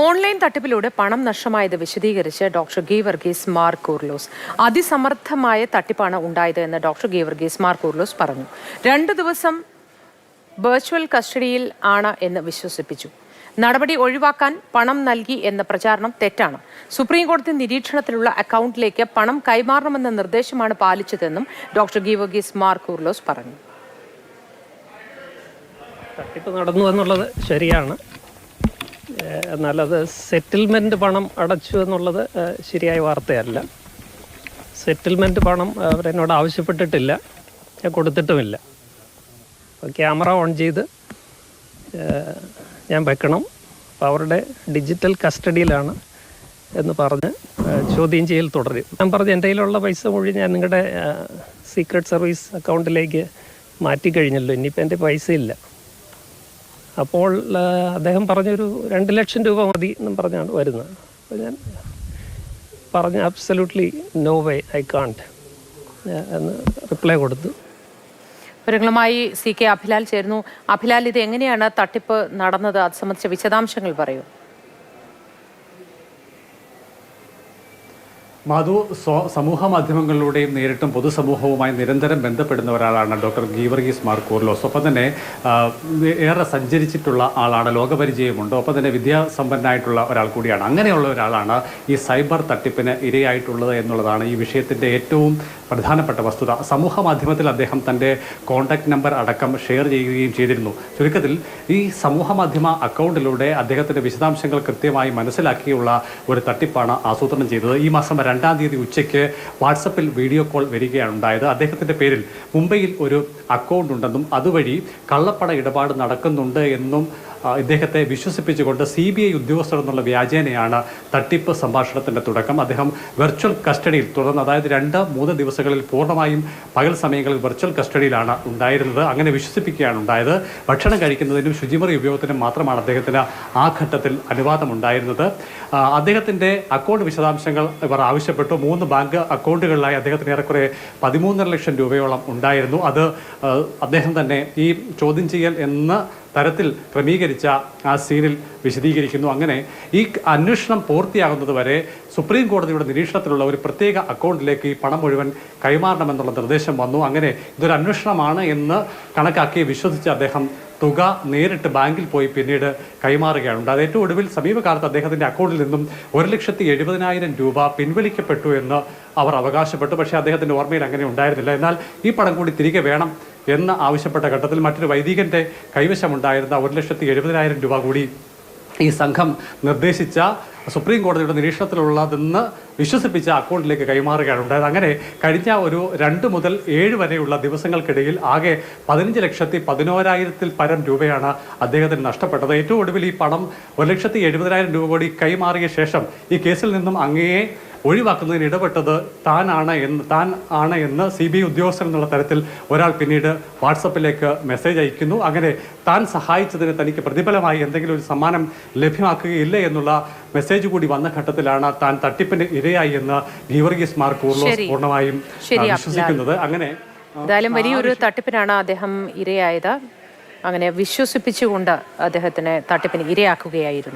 Online തട്ടിപ്പിലൂടെ പണം നഷ്ടമായത് വിശദീകരിച്ച് ഡോക്ടർ ഗീവർഗീസ് മാർ കൂർലോസ്. അതിസമർത്ഥമായ തട്ടിപ്പാണ് ഉണ്ടായത് എന്ന് ഡോക്ടർ ഗീവർഗീസ് മാർ കൂർലോസ് പറഞ്ഞു. 2 ദിവസം വെർച്വൽ കസ്റ്റഡിയിൽ ആണ് എന്ന് വിശ്വസിപ്പിച്ചു. നടപടി ഒഴിവാക്കാൻ പണം നൽകി എന്ന പ്രചാരണം തെറ്റാണ്. സുപ്രീംകോടതി നിരീക്ഷണത്തിലുള്ള അക്കൗണ്ടിലേക്ക് പണം കൈമാറണമെന്ന നിർദ്ദേശമാണ് പാലിച്ചതെന്നും ഡോക്ടർ ഗീവർഗീസ് മാർ കൂർലോസ് പറഞ്ഞു. തട്ടിപ്പ് നടന്നു എന്നുള്ളത് ശരിയാണ്. എന്നാൽ അത് സെറ്റിൽമെൻറ്റ് പണം അടച്ചു എന്നുള്ളത് ശരിയായ വാർത്തയല്ല. സെറ്റിൽമെൻറ്റ് പണം അവരെന്നോട് ആവശ്യപ്പെട്ടിട്ടില്ല, ഞാൻ കൊടുത്തിട്ടുമില്ല. അപ്പോൾ ക്യാമറ ഓൺ ചെയ്ത് ഞാൻ വെക്കണം, അപ്പോൾ അവരുടെ ഡിജിറ്റൽ കസ്റ്റഡിയിലാണ് എന്ന് പറഞ്ഞ് ചോദ്യം ചെയ്യൽ തുടരും. ഞാൻ പറഞ്ഞു എൻ്റെ കയ്യിലുള്ള പൈസ മുഴുവൻ ഞാൻ നിങ്ങളുടെ സീക്രട്ട് സർവീസ് അക്കൗണ്ടിലേക്ക് മാറ്റിക്കഴിഞ്ഞല്ലോ, ഇനിയിപ്പോൾ എൻ്റെ പൈസ ഇല്ല. അപ്പോൾ അദ്ദേഹം പറഞ്ഞൊരു 2 ലക്ഷം രൂപ മതി എന്നും പറഞ്ഞാണ് വരുന്നത്. അപ്പോൾ ഞാൻ പറഞ്ഞു absolutely no way, I can't എന്ന് റിപ്ലൈ കൊടുത്തു. വിവരങ്ങളുമായി CK അഭിലാൽ ചേരുന്നു. അഭിലാൽ, ഇത് എങ്ങനെയാണ് തട്ടിപ്പ് നടന്നത്? അത് സംബന്ധിച്ച വിശദാംശങ്ങൾ പറയൂ. മധു, സമൂഹ മാധ്യമങ്ങളിലൂടെയും നേരിട്ടും പൊതുസമൂഹവുമായി നിരന്തരം ബന്ധപ്പെടുന്ന ഒരാളാണ് ഡോക്ടർ ഗീവർഗീസ് മാർ കൂർലോസ്. ഒപ്പം തന്നെ ഏറെ സഞ്ചരിച്ചിട്ടുള്ള ആളാണ്, ലോകപരിചയമുണ്ട്. ഒപ്പം തന്നെ വിദ്യാസമ്പന്നനായിട്ടുള്ള ഒരാൾ കൂടിയാണ്. അങ്ങനെയുള്ള ഒരാളാണ് ഈ സൈബർ തട്ടിപ്പിന് ഇരയായിട്ടുള്ളത് എന്നുള്ളതാണ് ഈ വിഷയത്തിൻ്റെ ഏറ്റവും പ്രധാനപ്പെട്ട വസ്തുത. സമൂഹ മാധ്യമത്തിൽ അദ്ദേഹം തൻ്റെ കോൺടാക്ട് നമ്പർ അടക്കം ഷെയർ ചെയ്യുകയും ചെയ്തിരുന്നു. ചുരുക്കത്തിൽ ഈ സമൂഹ മാധ്യമ അക്കൗണ്ടിലൂടെ അദ്ദേഹത്തിൻ്റെ വിശദാംശങ്ങൾ കൃത്യമായി മനസ്സിലാക്കിയുള്ള ഒരു തട്ടിപ്പാണ് ആസൂത്രണം ചെയ്തത്. ഈ മാസം 2-ാം തീയതി ഉച്ചയ്ക്ക് വാട്സപ്പിൽ വീഡിയോ കോൾ വരികയാണ് ഉണ്ടായത്. അദ്ദേഹത്തിൻ്റെ പേരിൽ മുംബൈയിൽ ഒരു അക്കൗണ്ട് ഉണ്ടെന്നും അതുവഴി കള്ളപ്പണ ഇടപാട് നടക്കുന്നുണ്ട് എന്നും ഇദ്ദേഹത്തെ വിശ്വസിപ്പിച്ചുകൊണ്ട് CBI ഉദ്യോഗസ്ഥർ എന്നുള്ള വ്യാജേനയാണ് തട്ടിപ്പ് സംഭാഷണത്തിൻ്റെ തുടക്കം. അദ്ദേഹം വെർച്വൽ കസ്റ്റഡിയിൽ തുടർന്ന്, അതായത് 2-3 ദിവസങ്ങളിൽ പൂർണ്ണമായും പകൽ സമയങ്ങളിൽ വെർച്വൽ കസ്റ്റഡിയിലാണ് ഉണ്ടായിരുന്നത്. അങ്ങനെ വിശ്വസിപ്പിക്കുകയാണ് ഉണ്ടായത്. ഭക്ഷണം കഴിക്കുന്നതിനും ശുചിമുറി ഉപയോഗത്തിനും മാത്രമാണ് അദ്ദേഹത്തിന് ആ ഘട്ടത്തിൽ അനുവാദമുണ്ടായിരുന്നത്. അദ്ദേഹത്തിൻ്റെ അക്കൗണ്ട് വിശദാംശങ്ങൾ ഇവർ ആവശ്യപ്പെട്ടു. 3 ബാങ്ക് അക്കൗണ്ടുകളിലായി അദ്ദേഹത്തിന് ഏറെക്കുറെ 13.5 ലക്ഷം രൂപയോളം ഉണ്ടായിരുന്നു. അത് അദ്ദേഹം തന്നെ ഈ ചോദ്യം ചെയ്യൽ എന്ന തരത്തിൽ ക്രമീകരിച്ച ആ സീനിൽ വിശദീകരിക്കുന്നു. അങ്ങനെ ഈ അന്വേഷണം പൂർത്തിയാകുന്നത് വരെ സുപ്രീം കോടതിയുടെ നിരീക്ഷണത്തിലുള്ള ഒരു പ്രത്യേക അക്കൗണ്ടിലേക്ക് ഈ പണം മുഴുവൻ കൈമാറണമെന്നുള്ള നിർദ്ദേശം വന്നു. അങ്ങനെ ഇതൊരു അന്വേഷണമാണ് എന്ന് കണക്കാക്കി വിശ്വസിച്ച് അദ്ദേഹം തുക നേരിട്ട് ബാങ്കിൽ പോയി പിന്നീട് കൈമാറുകയാണ്. അത് ഏറ്റവും ഒടുവിൽ സമീപകാലത്ത് അദ്ദേഹത്തിൻ്റെ അക്കൗണ്ടിൽ നിന്നും 1,70,000 രൂപ പിൻവലിക്കപ്പെട്ടു എന്ന് അവർ അവകാശപ്പെട്ടു. പക്ഷേ അദ്ദേഹത്തിൻ്റെ ഓർമ്മയിൽ അങ്ങനെ ഉണ്ടായിരുന്നില്ല. എന്നാൽ ഈ പണം കൂടി തിരികെ വേണം എന്ന് ആവശ്യപ്പെട്ട ഘട്ടത്തിൽ മറ്റൊരു വൈദികൻ്റെ കൈവശമുണ്ടായിരുന്ന 1,70,000 രൂപ കൂടി ഈ സംഘം നിർദ്ദേശിച്ച സുപ്രീം കോടതിയുടെ നിരീക്ഷണത്തിലുള്ളതെന്ന് വിശ്വസിപ്പിച്ച അക്കൗണ്ടിലേക്ക് കൈമാറുകയാണ് ഉണ്ടായത്. അങ്ങനെ കഴിഞ്ഞ ഒരു 2 മുതൽ 7 വരെയുള്ള ദിവസങ്ങൾക്കിടയിൽ ആകെ 15,11,000 പരം രൂപയാണ് അദ്ദേഹത്തിന് നഷ്ടപ്പെട്ടത്. ഏറ്റവും ഒടുവിൽ ഈ പണം 1,70,000 രൂപ കൂടി കൈമാറിയ ശേഷം ഈ കേസിൽ നിന്നും അങ്ങയെ ഒഴിവാക്കുന്നതിന് ഇടപെട്ടത് താൻ ആണ് എന്ന് CBI ഉദ്യോഗസ്ഥൻ എന്നുള്ള തരത്തിൽ ഒരാൾ പിന്നീട് വാട്സപ്പിലേക്ക് മെസ്സേജ് അയക്കുന്നു. അങ്ങനെ താൻ സഹായിച്ചതിന് തനിക്ക് പ്രതിഫലമായി എന്തെങ്കിലും ഒരു സമ്മാനം ലഭ്യമാക്കുകയില്ല എന്നുള്ള മെസ്സേജ് കൂടി വന്ന ഘട്ടത്തിലാണ് താൻ തട്ടിപ്പിന് ഇരയായി എന്ന് ഗീവർഗീസ് മാർ കൂർലോസ് പൂർണ്ണമായും വിശ്വസിക്കുന്നത്. അങ്ങനെ എന്തായാലും വലിയൊരു തട്ടിപ്പിനാണ് അദ്ദേഹം ഇരയായത്. അങ്ങനെ വിശ്വസിപ്പിച്ചുകൊണ്ട് അദ്ദേഹത്തിന് തട്ടിപ്പിന് ഇരയാക്കുകയായിരുന്നു.